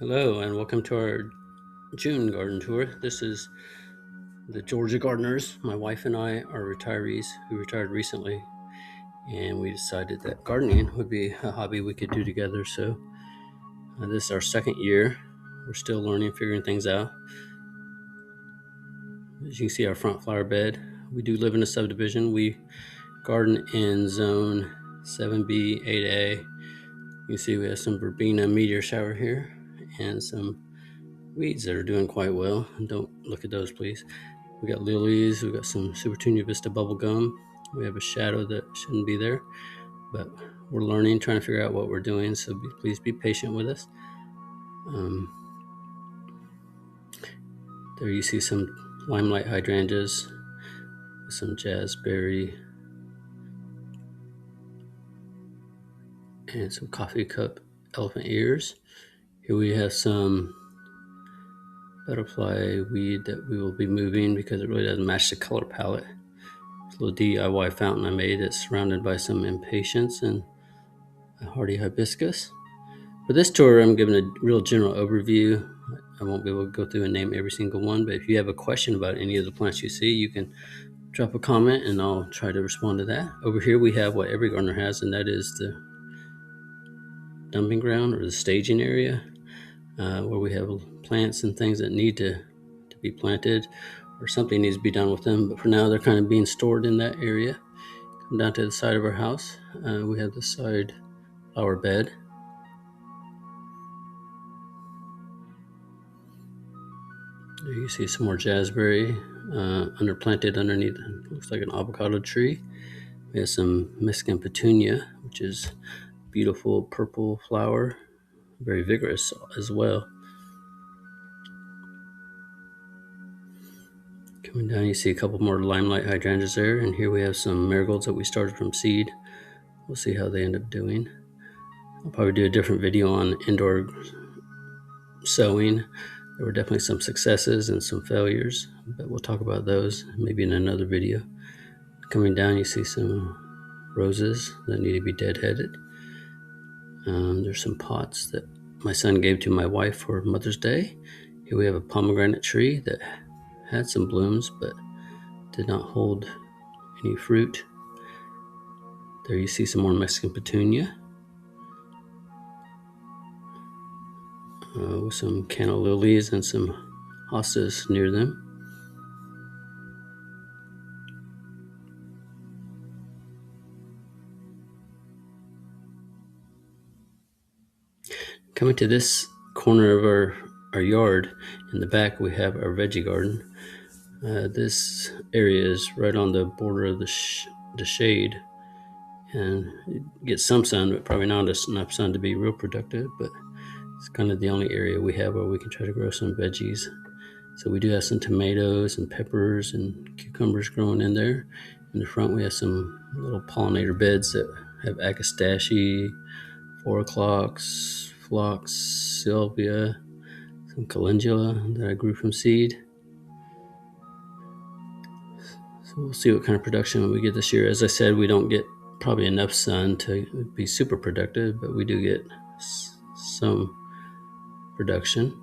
Hello, and welcome to our June garden tour. This is the Georgia gardeners. My wife and I are retirees who retired recently, and we decided that gardening would be a hobby we could do together. So, this is our second year. We're still learning, figuring things out. As you can see, our front flower bed. We do live in a subdivision. We garden in zone 7B, 8A. You can see we have some verbena meteor shower here and some weeds that are doing quite well. And don't look at those, please. We got lilies. We got some Supertunia Vista bubble gum. We have a shadow that shouldn't be there, but we're learning, trying to figure out what we're doing. So please be patient with us. There you see some limelight hydrangeas, some jazzberry, and some coffee cup elephant ears. Here we have some butterfly weed that we will be moving because it really doesn't match the color palette. It's a little DIY fountain I made that's surrounded by some impatiens and a hardy hibiscus. For this tour, I'm giving a real general overview. I won't be able to go through and name every single one, but if you have a question about any of the plants you see, you can drop a comment and I'll try to respond to that. Over here we have what every gardener has, and that is the dumping ground or the staging area, where we have plants and things that need to be planted or something needs to be done with them. But for now, they're kind of being stored in that area. Come down to the side of our house. We have the side flower bed. There you see some more jazzberry underplanted underneath. It looks like an avocado tree. We have some Mexican petunia, which is beautiful purple flower, very vigorous as well. Coming down, you see a couple more limelight hydrangeas there, and here we have some marigolds that we started from seed. We'll see how they end up doing. I'll probably do a different video on indoor sowing. There were definitely some successes and some failures, but we'll talk about those maybe in another video. Coming down, you see some roses that need to be deadheaded. There's some pots that my son gave to my wife for Mother's Day. Here we have a pomegranate tree that had some blooms but did not hold any fruit. There you see some more Mexican petunia with some canna lilies and some hostas near them. Coming to this corner of our yard, in the back we have our veggie garden. This area is right on the border of the shade, and it gets some sun, but probably not enough sun to be real productive. But it's kind of the only area we have where we can try to grow some veggies. So we do have some tomatoes and peppers and cucumbers growing in there. In the front we have some little pollinator beds that have agastache, 4 o'clocks, phlox, salvia, some calendula that I grew from seed. So we'll see what kind of production we get this year. As I said, we don't get probably enough sun to be super productive, but we do get some production.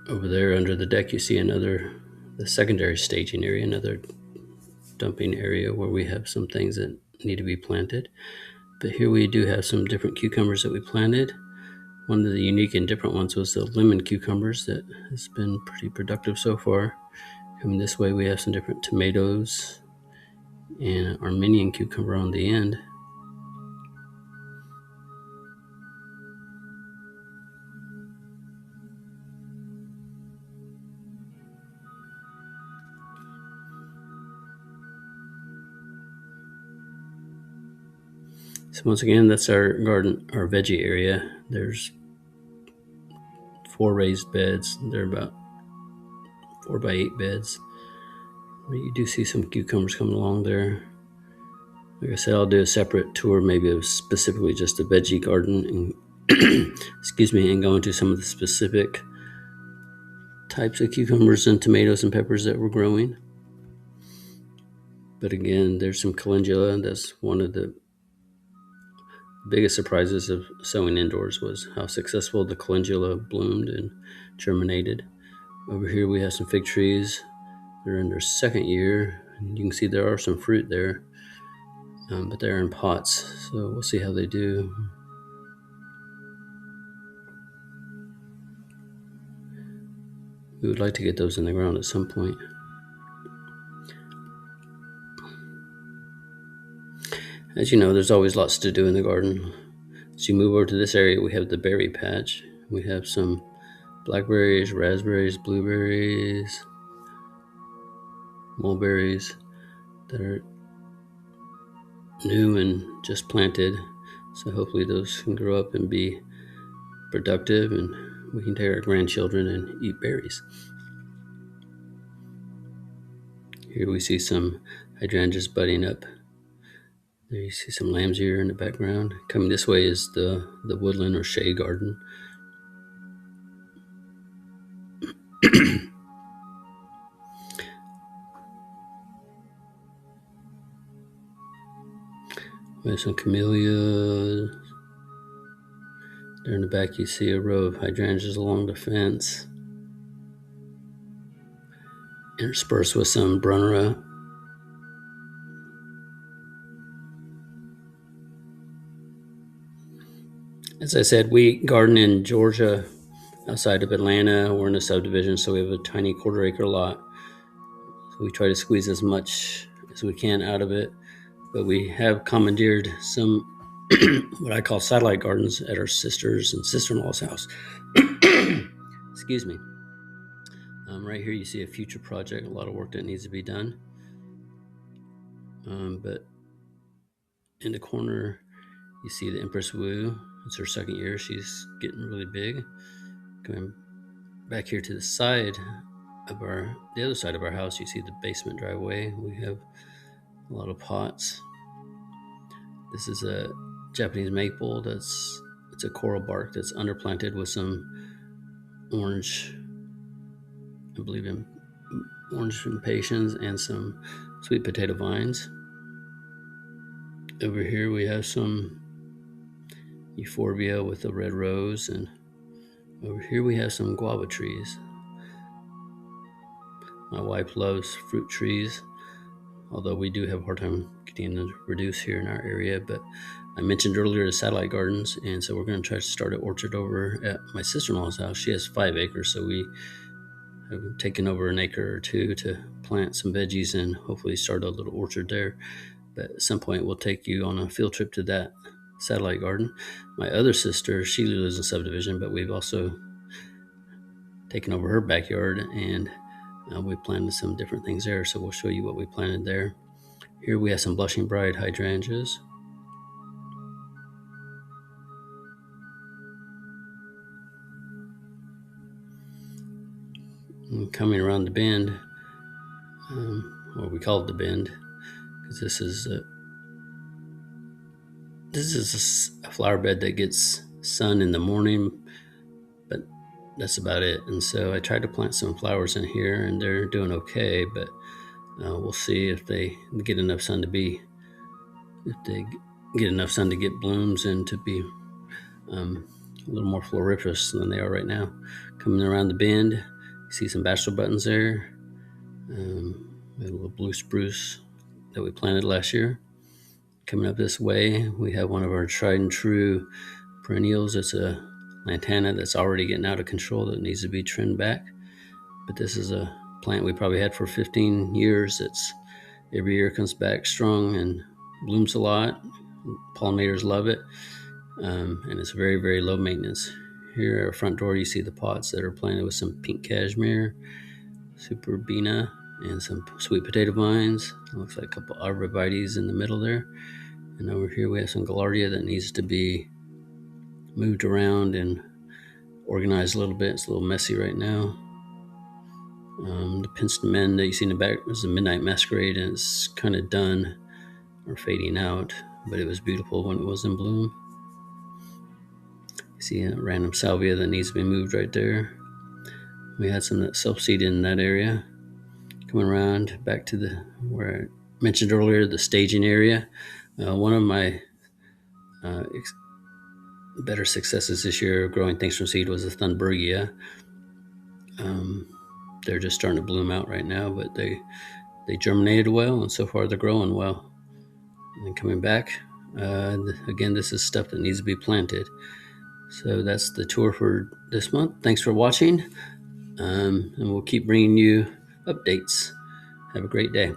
Over there under the deck, you see the secondary staging area, another dumping area where we have some things that need to be planted. But here we do have some different cucumbers that we planted. One of the unique and different ones was the lemon cucumbers that has been pretty productive so far. Coming this way, we have some different tomatoes and Armenian cucumber on the end. So once again, that's our garden, our veggie area. There's 4 raised beds. They're about 4 by 8 beds. But you do see some cucumbers coming along there. Like I said, I'll do a separate tour, maybe of specifically just a veggie garden, and excuse me, and go into some of the specific types of cucumbers and tomatoes and peppers that we're growing. But again, there's some calendula. That's one of the The biggest surprises of sowing indoors was how successful the calendula bloomed and germinated. Over here we have some fig trees. They're in their second year, and you can see there are some fruit there, but they're in pots, so we'll see how they do. We would like to get those in the ground at some point. As you know, there's always lots to do in the garden. As you move over to this area, we have the berry patch. We have some blackberries, raspberries, blueberries, mulberries that are new and just planted. So hopefully those can grow up and be productive, and we can take our grandchildren and eat berries. Here we see some hydrangeas budding up. There you see some lamb's ear in the background. Coming this way is the woodland or shade garden. We have some camellias. There in the back you see a row of hydrangeas along the fence, interspersed with some brunnera. As I said, we garden in Georgia outside of Atlanta. We're in a subdivision, so we have a tiny quarter-acre lot. So we try to squeeze as much as we can out of it. But we have commandeered some what I call satellite gardens at our sister's and sister-in-law's house. Excuse me. Right here you see a future project, a lot of work that needs to be done. But in the corner you see the Empress Wu. It's her second year. She's getting really big. Going back here to the side of the other side of our house, you see the basement driveway. We have a lot of pots. This is a Japanese maple. It's a coral bark that's underplanted with some orange, I believe in orange impatiens and some sweet potato vines. Over here we have some euphorbia with a red rose, and over here we have some guava trees. My wife loves fruit trees, although we do have a hard time getting them to produce here in our area. But I mentioned earlier the satellite gardens, and so we're going to try to start an orchard over at my sister-in-law's house. She has 5 acres, so we have taken over an acre or two to plant some veggies and hopefully start a little orchard there. But at some point we'll take you on a field trip to that satellite garden. My other sister, she lives in subdivision, but we've also taken over her backyard, and we planted some different things there, so we'll show you what we planted there. Here we have some blushing bride hydrangeas. And coming around the bend, or we call it the bend, because this is a flower bed that gets sun in the morning, but that's about it. And so I tried to plant some flowers in here, and they're doing okay, but we'll see if they get enough sun to get blooms and to be a little more floriferous than they are right now. Coming around the bend, you see some bachelor buttons there. We have a little blue spruce that we planted last year. Coming up this way, we have one of our tried and true perennials. It's a lantana that's already getting out of control that needs to be trimmed back. But this is a plant we probably had for 15 years. It's every year comes back strong and blooms a lot. Pollinators love it, and it's very, very low maintenance. Here at our front door, you see the pots that are planted with some pink cashmere, superbena, and some sweet potato vines. It looks like a couple arborvitaes in the middle there. And over here we have some gaillardia that needs to be moved around and organized a little bit. It's a little messy right now. The penstemon that you see in the back is a midnight masquerade, and it's kind of done or fading out, but it was beautiful when it was in bloom. You see a random salvia that needs to be moved right there. We had some that self-seeded in that area. Coming around back to where I mentioned earlier, the staging area. One of my better successes this year growing things from seed was the Thunbergia. They're just starting to bloom out right now, but they germinated well, and so far they're growing well. And then coming back, again, this is stuff that needs to be planted. So that's the tour for this month. Thanks for watching, and we'll keep bringing you updates. Have a great day.